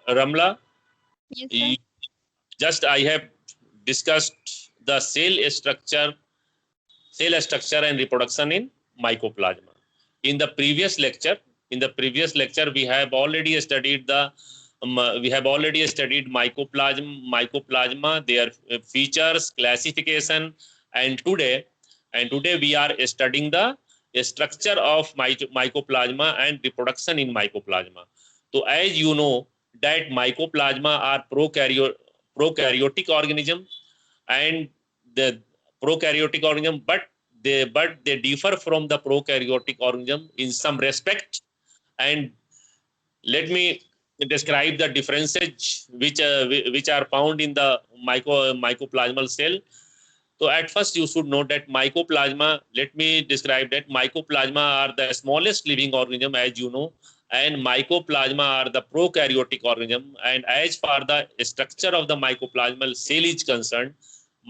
Ramla, Yes, sir. you- just I have discussed the cell structure and reproduction in mycoplasma. In the previous lecture, we have already studied mycoplasma, their features, classification, and today we are studying the structure of mycoplasma and reproduction in mycoplasma. So as you know that mycoplasma are prokaryotic organism, and the prokaryotic organism, but they differ from the prokaryotic organism in some respect. And let me describe the differences which are found in the mycoplasmal cell. So at first you should know that mycoplasma, let me describe that mycoplasma are the smallest living organism, as you know, and mycoplasma are the prokaryotic organism. And as far the structure of the mycoplasmal cell is concerned,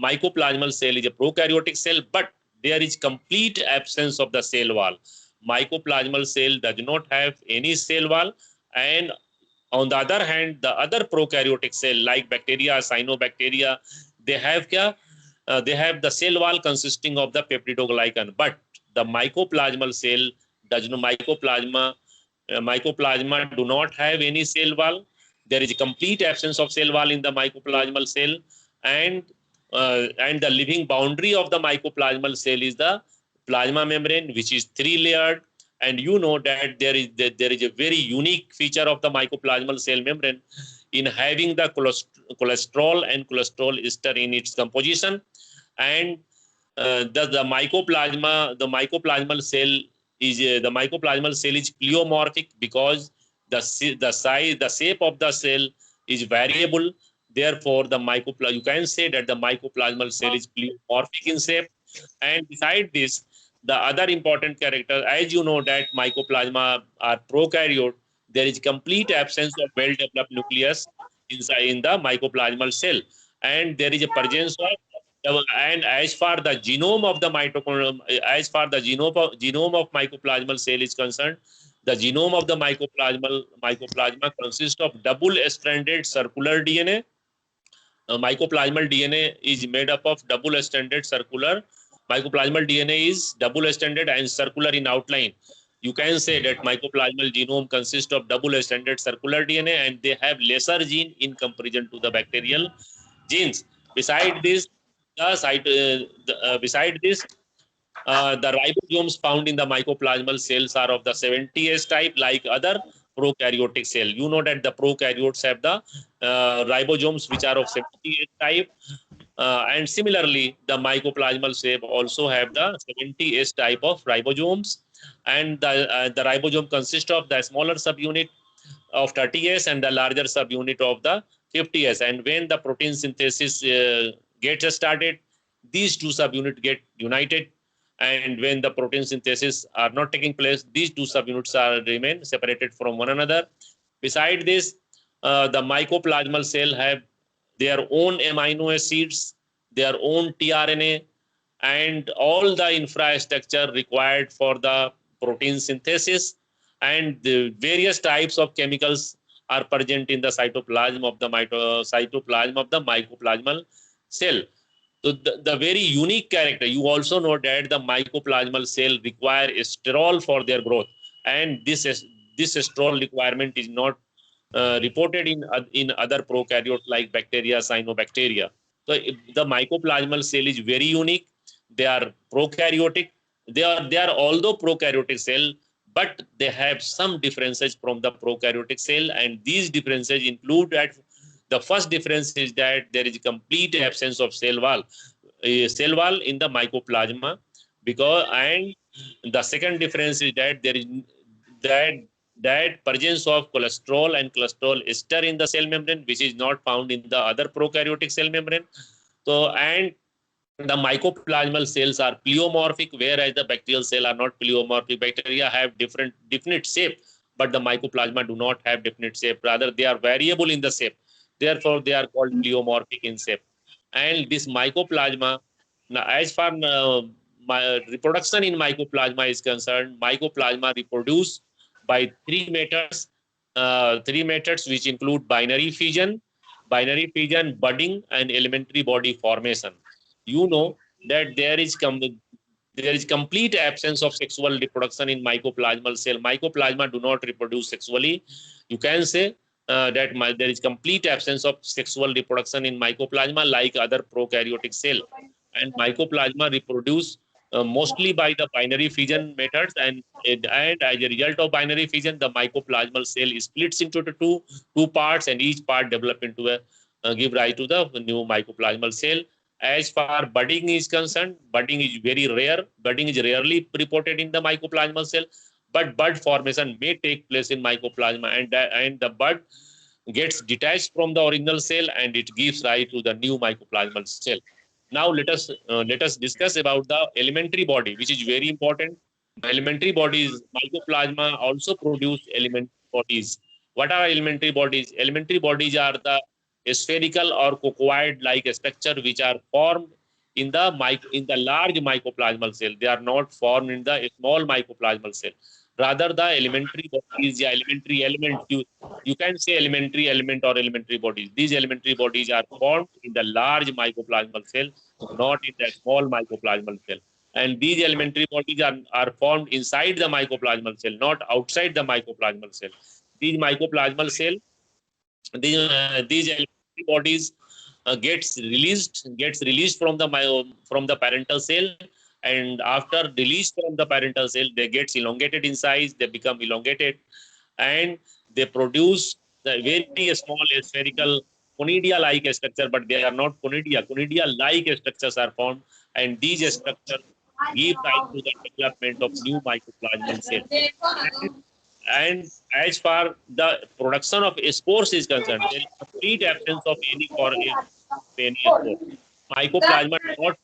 mycoplasmal cell is a prokaryotic cell, but there is complete absence of the cell wall. Mycoplasmal cell does not have any cell wall, and on the other hand, the other prokaryotic cell like bacteria, cyanobacteria, they have they have the cell wall consisting of the peptidoglycan. But the mycoplasmal cell does not mycoplasma do not have any cell wall. There is a complete absence of cell wall in the mycoplasmal cell, and the living boundary of the mycoplasmal cell is the plasma membrane, which is three layered. And you know that there is a very unique feature of the mycoplasmal cell membrane in having the cholesterol and cholesterol ester in its composition. And the mycoplasmal cell is pleomorphic, because the size, the shape of the cell is variable. Therefore the you can say that the mycoplasmal cell is pleomorphic in shape. And beside this, the other important character, as you know that mycoplasma are prokaryote, there is complete absence of well developed nucleus inside in the mycoplasmal cell. And there is a presence of and as far the genome of the mitochondrium, as far the genome of mycoplasmal cell is concerned, the genome of the mycoplasma consists of double stranded circular DNA. Mycoplasmal DNA is made up of double stranded circular. Mycoplasmal DNA is double stranded and circular in outline. You can say that mycoplasmal genome consists of double stranded circular DNA, and they have lesser gene in comparison to the bacterial genes. Beside this, beside this, the ribosomes found in the mycoplasmal cells are of the 70S type, like other prokaryotic cell. You know that the prokaryotes have the ribosomes which are of 70S type, and similarly, the mycoplasmal cell also have the 70S type of ribosomes, and the ribosome consists of the smaller subunit of 30S and the larger subunit of the 50S. And when the protein synthesis gets started, these two subunits get united. And when the protein synthesis are not taking place, these two subunits are remain separated from one another. Beside this, the mycoplasmal cell have their own amino acids, their own tRNA, and all the infrastructure required for the protein synthesis. And the various types of chemicals are present in the cytoplasm of the mycoplasmal cell. So the very unique character, you also know that the mycoplasmal cell require esterol for their growth, and this esterol requirement is not reported in other prokaryotes like bacteria, cyanobacteria. So the mycoplasmal cell is very unique. They are prokaryotic. They are although prokaryotic cell, but they have some differences from the prokaryotic cell, and these differences include that the first difference is that there is a complete absence of cell wall in the mycoplasma, because and the second difference is that there is that presence of cholesterol and cholesterol ester in the cell membrane, which is not found in the other prokaryotic cell membrane. So, and the mycoplasmal cells are pleomorphic, whereas the bacterial cell are not pleomorphic. Bacteria have definite shape, but the mycoplasma do not have definite shape. Rather, they are variable in the shape. Therefore, they are called pleomorphic in shape. And this mycoplasma, now, as far my reproduction in mycoplasma is concerned, mycoplasma reproduce by three methods. three methods which include binary fission, budding, and elementary body formation. You know that there is complete absence of sexual reproduction in mycoplasmal cell. Mycoplasma do not reproduce sexually. You can say there is complete absence of sexual reproduction in mycoplasma like other prokaryotic cell. And mycoplasma reproduce mostly by the binary fission methods, and as a result of binary fission, the mycoplasmal cell splits into the two parts, and each part develop into a give rise to the new mycoplasmal cell. As far budding is concerned, budding is very rare. Budding is rarely reported in the mycoplasmal cell, but bud formation may take place in mycoplasma, and the bud gets detached from the original cell, and it gives rise to the new mycoplasmal cell. Now let us discuss about the elementary body, which is very important. The elementary bodies, mycoplasma also produce elementary bodies. What are elementary bodies? Elementary bodies are the spherical or cocoid-like structure which are formed in the large mycoplasmal cell. They are not formed in the small mycoplasmal cell. Rather, the elementary bodies, the elementary element, you can say elementary element or elementary bodies. These elementary bodies are formed in the large mycoplasmal cell, not in the small mycoplasmal cell. And these elementary bodies are formed inside the mycoplasmal cell, not outside the mycoplasmal cell. These mycoplasmal cell, these elementary bodies gets released from the parental cell, and after release from the parental cell, they gets elongated in size. They become elongated, and they produce the very small spherical conidia-like structure, but they are not conidia. Conidia-like structures are formed, and these structures give rise to the development of new mycoplasmal cells. And as far the production of spores is concerned, there is complete absence of any spore. Mycoplasma do not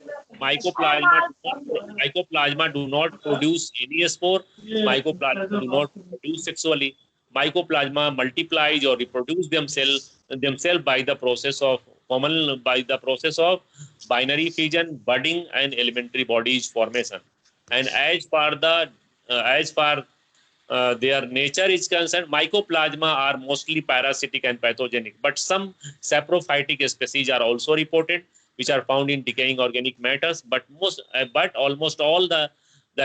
mycoplasma do not produce any spore. Mycoplasma do not produce sexually. Mycoplasma multiplies or reproduce themselves by the process of binary fission, budding, and elementary bodies formation. And as far their nature is concerned, mycoplasma are mostly parasitic and pathogenic, but some saprophytic species are also reported, which are found in decaying organic matters. But almost all the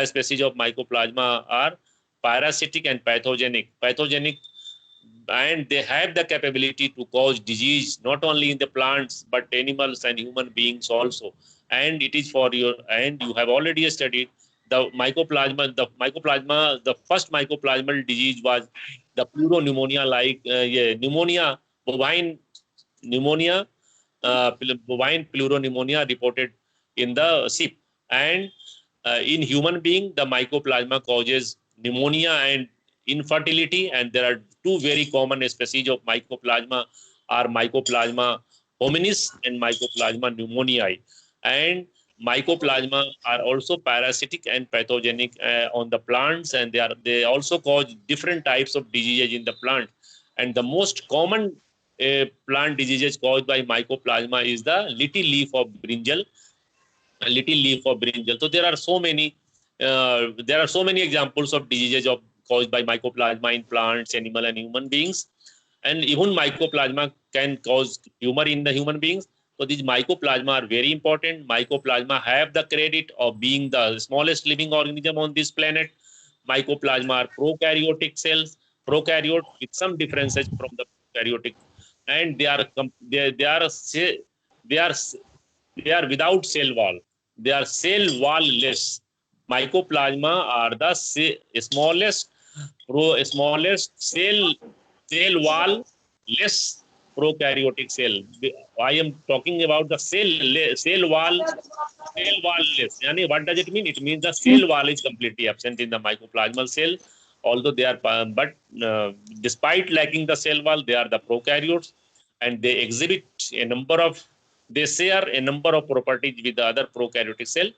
species of mycoplasma are parasitic and pathogenic. And they have the capability to cause disease not only in the plants but animals and human beings also. And it is for your and you have already studied the mycoplasma. The first mycoplasmal disease was the pleuropneumonia, pneumonia, bovine pneumonia, bovine pleuropneumonia reported in the sheep. And in human being, the mycoplasma causes pneumonia and infertility. And there are two very common species of mycoplasma are Mycoplasma hominis and Mycoplasma pneumoniae. And mycoplasma are also parasitic and pathogenic on the plants, and they also cause different types of diseases in the plant. And the most common plant diseases caused by mycoplasma is the little leaf of brinjal. So there are so many examples of diseases caused by mycoplasma in plants, animal, and human beings. And even mycoplasma can cause tumor in the human beings. So these mycoplasma are very important. Mycoplasma have the credit of being the smallest living organism on this planet. Mycoplasma are prokaryotic cells, prokaryote with some differences from the prokaryotic, and they are they are without cell wall. They are cell wall less. Mycoplasma are the smallest cell wall less prokaryotic cell. I am talking about the cell wall less. Yani, what does it mean? It means the cell wall is completely absent in the mycoplasmal cell. Although they are, despite lacking the cell wall, they are the prokaryotes, and they share a number of properties with the other prokaryotic cell,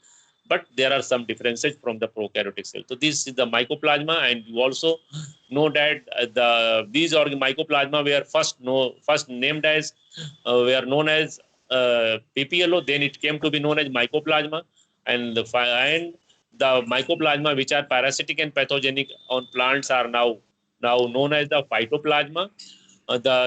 but there are some differences from the prokaryotic cell. So this is the mycoplasma, and you also know that these mycoplasma were first named as were known as PPLO. Then it came to be known as mycoplasma, and the mycoplasma which are parasitic and pathogenic on plants are now now known as the phytoplasma. The